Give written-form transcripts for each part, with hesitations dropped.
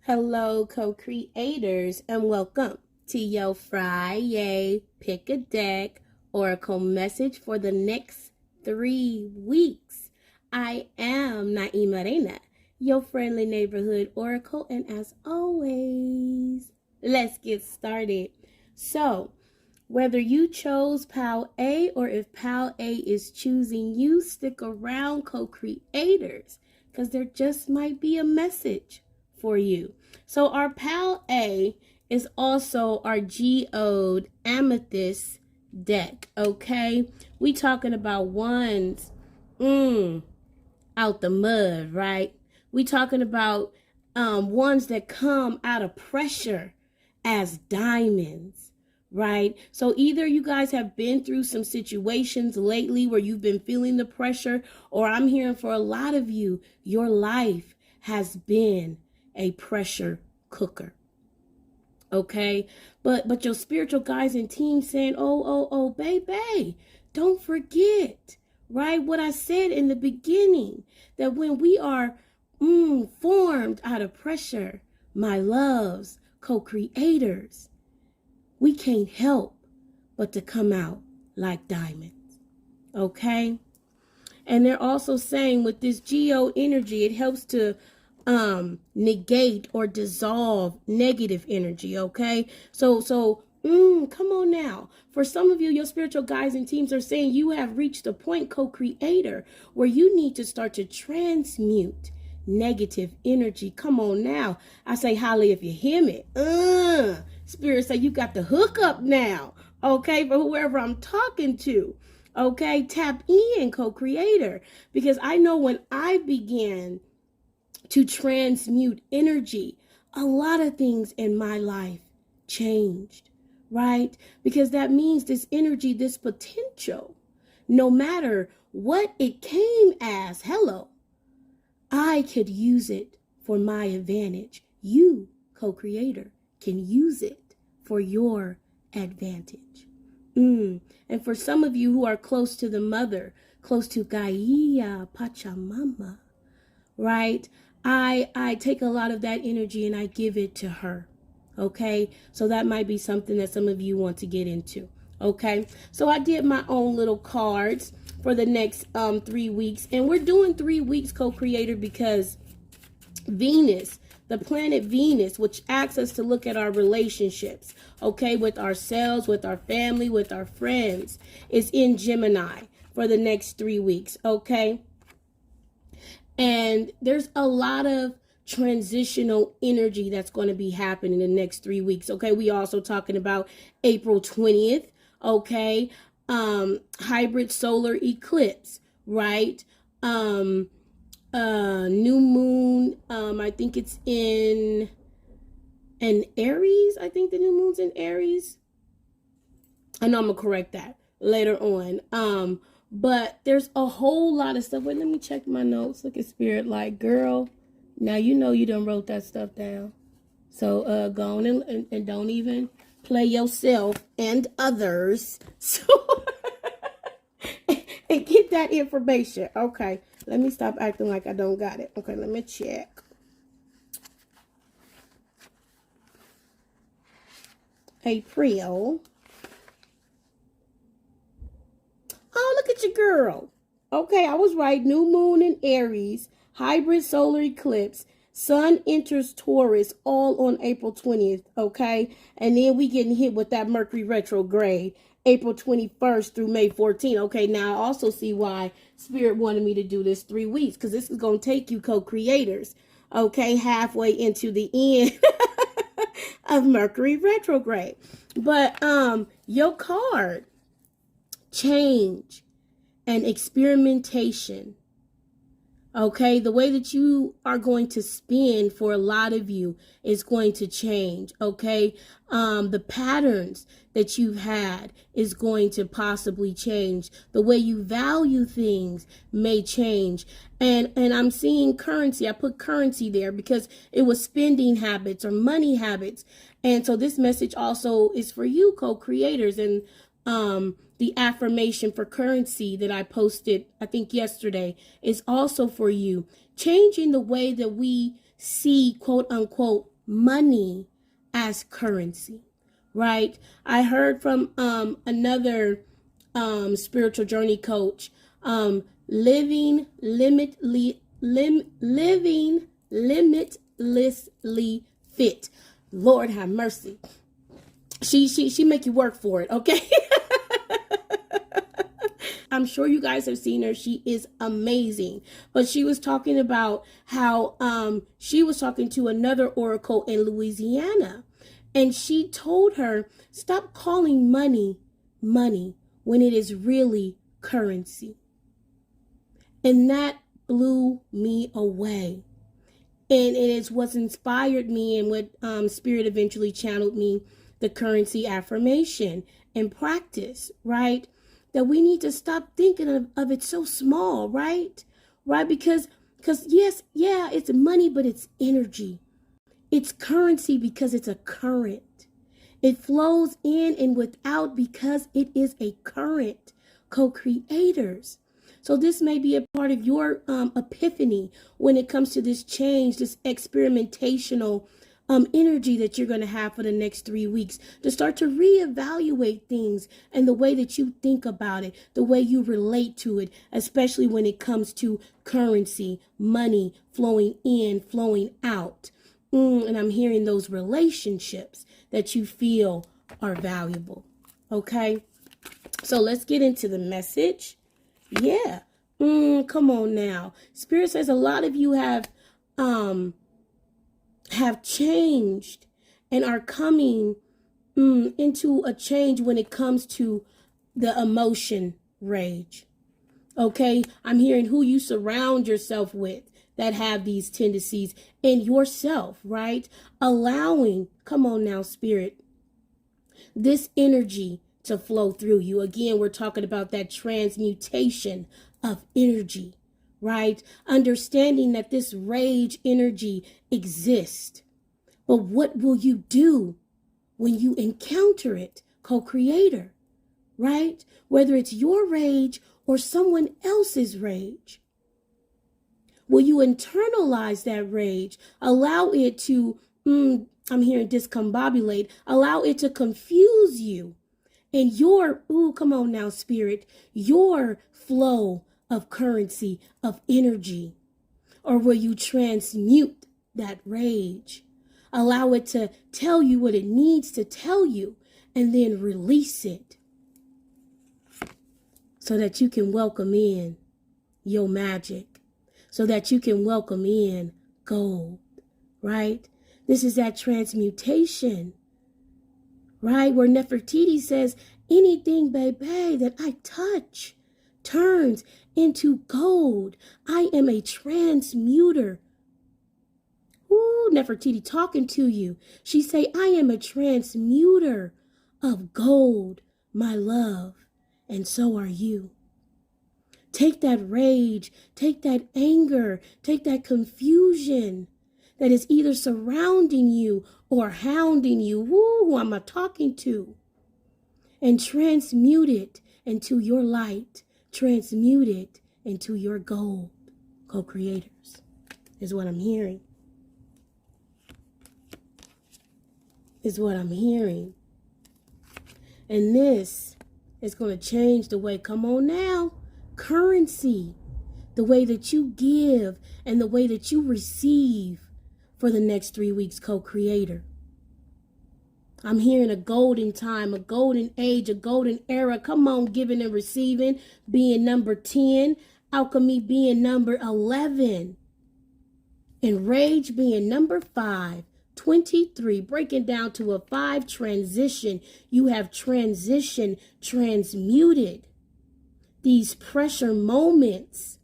Hello, co-creators, and welcome to your Friday Pick a Deck Oracle message for the next 3 weeks. I am nyemareina, your friendly neighborhood oracle, and as always, let's get started. So, whether you chose Pal A or if Pal A is choosing you, stick around, co-creators, because there just might be a message for you. So our Pal A is also our geode amethyst deck, okay? We talking about ones out the mud, right? We talking about ones that come out of pressure as diamonds, right? So either you guys have been through some situations lately where you've been feeling the pressure, or I'm hearing for a lot of you, your life has been a pressure cooker. Okay, but your spiritual guides and team saying, oh, baby, don't forget, right? What I said in the beginning, that when we are formed out of pressure, my loves, co-creators, we can't help but to come out like diamonds. Okay, and they're also saying with this geo energy, it helps to negate or dissolve negative energy. Okay, so come on now. For some of you, your spiritual guides and teams are saying you have reached a point, co-creator, where you need to start to transmute negative energy. Come on now. I say holla if you hear me. Spirit say you got the hook up now. Okay, for whoever I'm talking to. Okay, tap in, co-creator, because I know when I began to transmute energy, a lot of things in my life changed, right? Because that means this energy, this potential, no matter what it came as, hello, I could use it for my advantage. You, co-creator, can use it for your advantage. And for some of you who are close to the mother, close to Gaia, Pachamama, right? I take a lot of that energy and I give it to her. Okay, so that might be something that some of you want to get into. Okay, so I did my own little cards for the next 3 weeks, and we're doing 3 weeks, co-creator, because Venus, the planet Venus, which asks us to look at our relationships, okay, with ourselves, with our family, with our friends, is in Gemini for the next 3 weeks. Okay. And there's a lot of transitional energy that's going to be happening in the next 3 weeks. Okay, we also talking about April 20th. Okay, hybrid solar eclipse, right? New moon. I think it's in Aries. I think the new moon's in Aries. I know I'm gonna correct that later on. But there's a whole lot of stuff. Wait, let me check my notes. Look at Spirit like, girl, now you know you done wrote that stuff down. So go on and don't even play yourself and others. So and get that information. Okay, let me stop acting like I don't got it. Okay, let me check. April. Oh, look at your girl. Okay, I was right. New moon in Aries, hybrid solar eclipse, sun enters Taurus, all on April 20th, okay? And then we getting hit with that Mercury retrograde, April 21st through May 14th. Okay, now I also see why Spirit wanted me to do this 3 weeks, because this is going to take you, co-creators, okay, halfway into the end of Mercury retrograde. But your card, change and experimentation. Okay, the way that you are going to spin for a lot of you is going to change. Okay, the patterns that you've had is going to possibly change. The way you value things may change. And I'm seeing currency. I put currency there because it was spending habits or money habits. And so this message also is for you, co-creators. And the affirmation for currency that I posted, I think yesterday, is also for you. Changing the way that we see, quote unquote, money as currency, right? I heard from another spiritual journey coach, living limitlessly fit. Lord have mercy. She make you work for it, okay? I'm sure you guys have seen her. She is amazing. But she was talking about how she was talking to another oracle in Louisiana. And she told her, stop calling money money when it is really currency. And that blew me away. And it is what inspired me and what Spirit eventually channeled me, the currency affirmation and practice, right? That we need to stop thinking of it so small, right? Right? Because yes, yeah, it's money, but it's energy. It's currency because it's a current. It flows in and without because it is a current. Co-creators. So this may be a part of your epiphany when it comes to this change, this experimentational energy that you're going to have for the next 3 weeks, to start to reevaluate things and the way that you think about it, the way you relate to it, especially when it comes to currency, money flowing in, flowing out. And I'm hearing those relationships that you feel are valuable. Okay, so let's get into the message. Yeah. Come on now. Spirit says a lot of you have changed and are coming into a change when it comes to the emotion rage. Okay, I'm hearing who you surround yourself with that have these tendencies, and yourself, right? Allowing, come on now, Spirit, this energy to flow through you. Again, we're talking about that transmutation of energy, right? Understanding that this rage energy exists. But what will you do when you encounter it, co-creator, right? Whether it's your rage or someone else's rage. Will you internalize that rage? Allow it to, I'm hearing discombobulate, allow it to confuse you. And your, come on now, Spirit, your flow of currency, of energy? Or will you transmute that rage? Allow it to tell you what it needs to tell you and then release it so that you can welcome in your magic, so that you can welcome in gold, right? This is that transmutation, right? Where Nefertiti says, anything, baby, that I touch turns into gold. I am a transmuter. Ooh, Nefertiti talking to you. She say, I am a transmuter of gold, my love, and so are you. Take that rage, take that anger, take that confusion that is either surrounding you or hounding you. Who am I talking to? And transmute it into your light. Transmute it into your gold. Co-creators is what I'm hearing. Is what I'm hearing. And this is going to change the way, come on now, currency, the way that you give and the way that you receive for the next 3 weeks, co-creator. I'm hearing a golden time, a golden age, a golden era. Come on, giving and receiving being number 10, alchemy being number 11, and rage being number 5. 23, breaking down to a 5 transition. You have transition, transmuted these pressure moments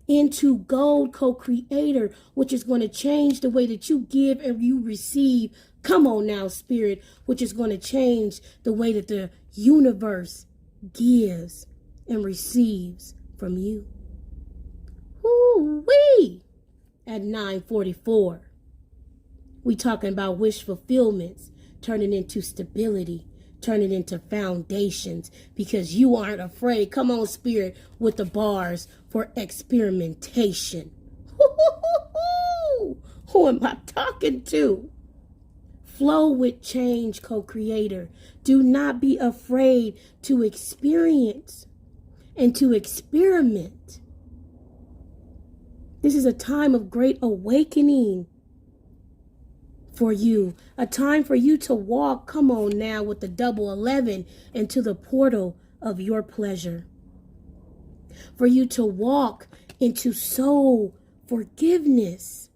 into gold, co-creator, which is going to change the way that you give and you receive. Come on now, Spirit, which is going to change the way that the universe gives and receives from you. Woo-wee! At 9:44. We talking about wish fulfillments, turning into stability, turning into foundations, because you aren't afraid. Come on, Spirit, with the bars for experimentation. Who am I talking to? Flow with change, co-creator. Do not be afraid to experience and to experiment. This is a time of great awakening for you. A time for you to walk, come on now, with the double 11 into the portal of your pleasure. For you to walk into soul forgiveness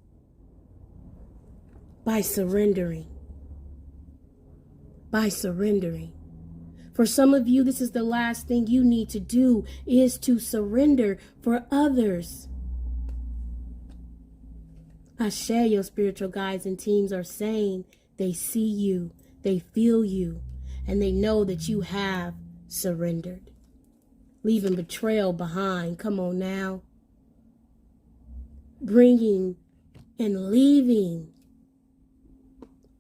by surrendering. By surrendering. For some of you, this is the last thing you need to do, is to surrender for others. Ashe, your spiritual guides and teams are saying they see you, they feel you, and they know that you have surrendered. Leaving betrayal behind. Come on now. Bringing and leaving.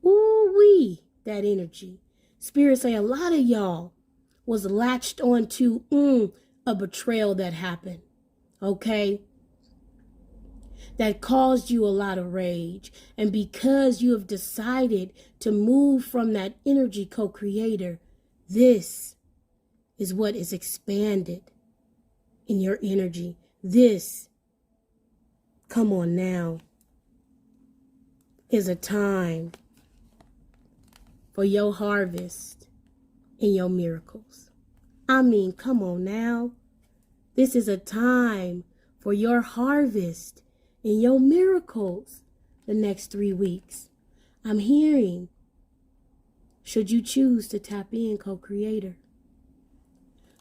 Ooh-wee, that energy. Spirit say a lot of y'all was latched onto a betrayal that happened. Okay? That caused you a lot of rage. And because you have decided to move from that energy, co-creator, this is what is expanded in your energy. This, come on now, is a time for your harvest and your miracles. I mean, come on now. This is a time for your harvest and your miracles the next 3 weeks. I'm hearing, should you choose to tap in, co-creator?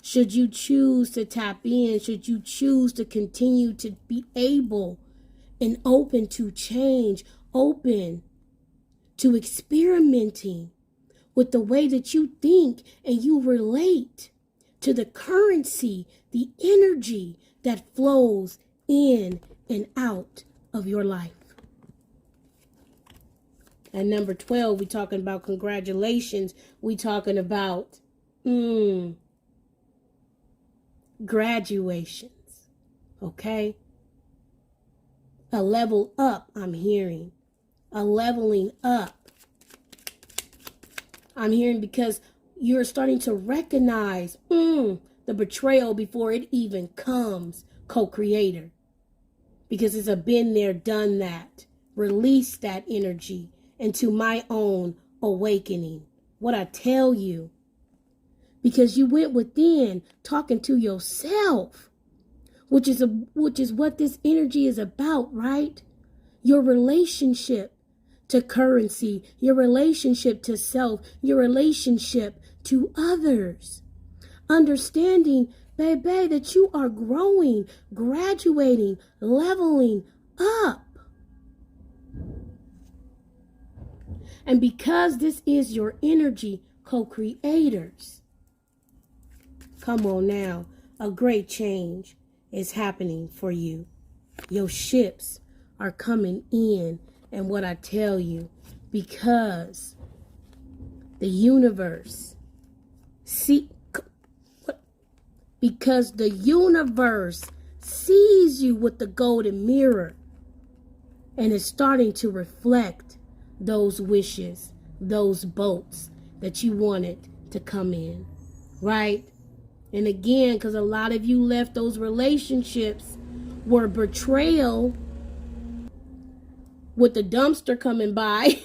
Should you choose to tap in, should you choose to continue to be able and open to change, open to experimenting with the way that you think and you relate to the currency, the energy that flows in and out of your life. And number 12, we talking about congratulations. We talking about graduations. Okay? A level up, I'm hearing. A leveling up. I'm hearing because you're starting to recognize the betrayal before it even comes, co-creator. Because it's a been there, done that. Release that energy into my own awakening. What I tell you. Because you went within talking to yourself. Which is what this energy is about, right? Your relationship to currency, your relationship to self, your relationship to others. Understanding, baby, that you are growing, graduating, leveling up. And because this is your energy, co-creators, come on now, a great change is happening for you. Your ships are coming in, and what I tell you, because the universe because the universe sees you with the golden mirror and is starting to reflect those wishes, those boats that you wanted to come in, right? And again, because a lot of you left those relationships were betrayal with the dumpster coming by.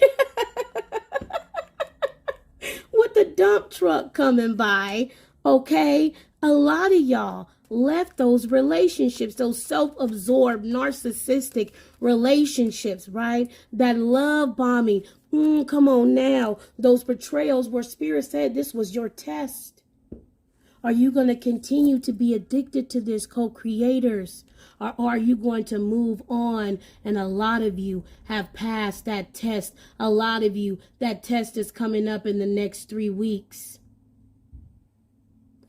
With the dump truck coming by, okay? A lot of y'all left those relationships, those self-absorbed, narcissistic relationships, right? That love bombing. Come on now. Those betrayals where Spirit said this was your test. Are you going to continue to be addicted to this, co-creators? Or are you going to move on? And a lot of you have passed that test. A lot of you, that test is coming up in the next 3 weeks.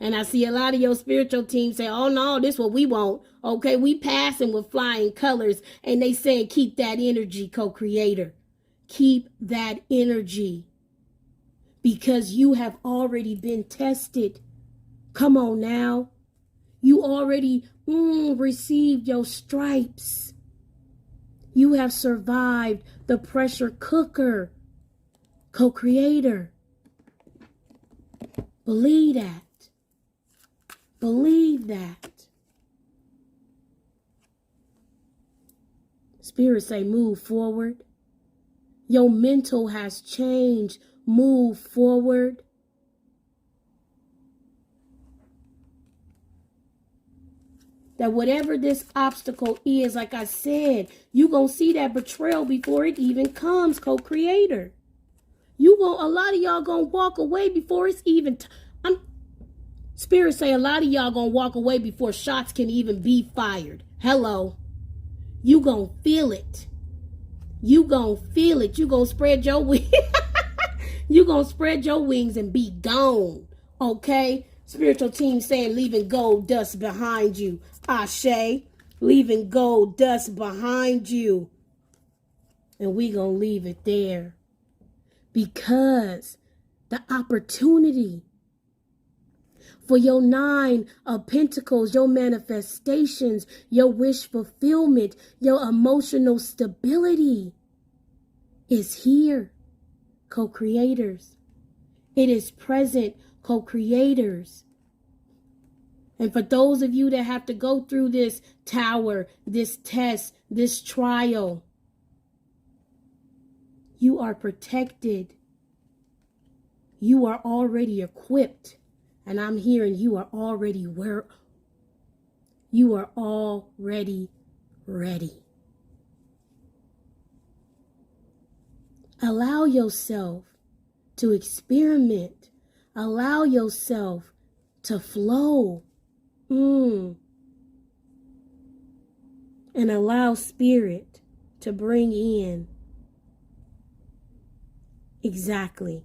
And I see a lot of your spiritual team say, oh no, this is what we want. Okay, we passing with flying colors. And they saying, keep that energy, co-creator. Keep that energy. Because you have already been tested. Come on now. You already received your stripes. You have survived the pressure cooker. Co-creator. Believe that. Believe that. Spirit say move forward. Your mental has changed. Move forward. That whatever this obstacle is, like I said, you gonna see that betrayal before it even comes, co-creator. A lot of y'all gonna walk away before it's even Spirit say a lot of y'all gonna walk away before shots can even be fired. Hello. You gonna feel it. You gonna feel it. You gonna spread your wings. You gonna spread your wings and be gone. Okay? Spiritual team saying leaving gold dust behind you. Ashe. Leaving gold dust behind you. And we gonna leave it there. Because the opportunity for your 9 of Pentacles, your manifestations, your wish fulfillment, your emotional stability is here, co-creators. It is present, co-creators. And for those of you that have to go through this tower, this test, this trial, you are protected. You are already equipped. And I'm hearing you are already ready. Allow yourself to experiment. Allow yourself to flow. And allow spirit to bring in exactly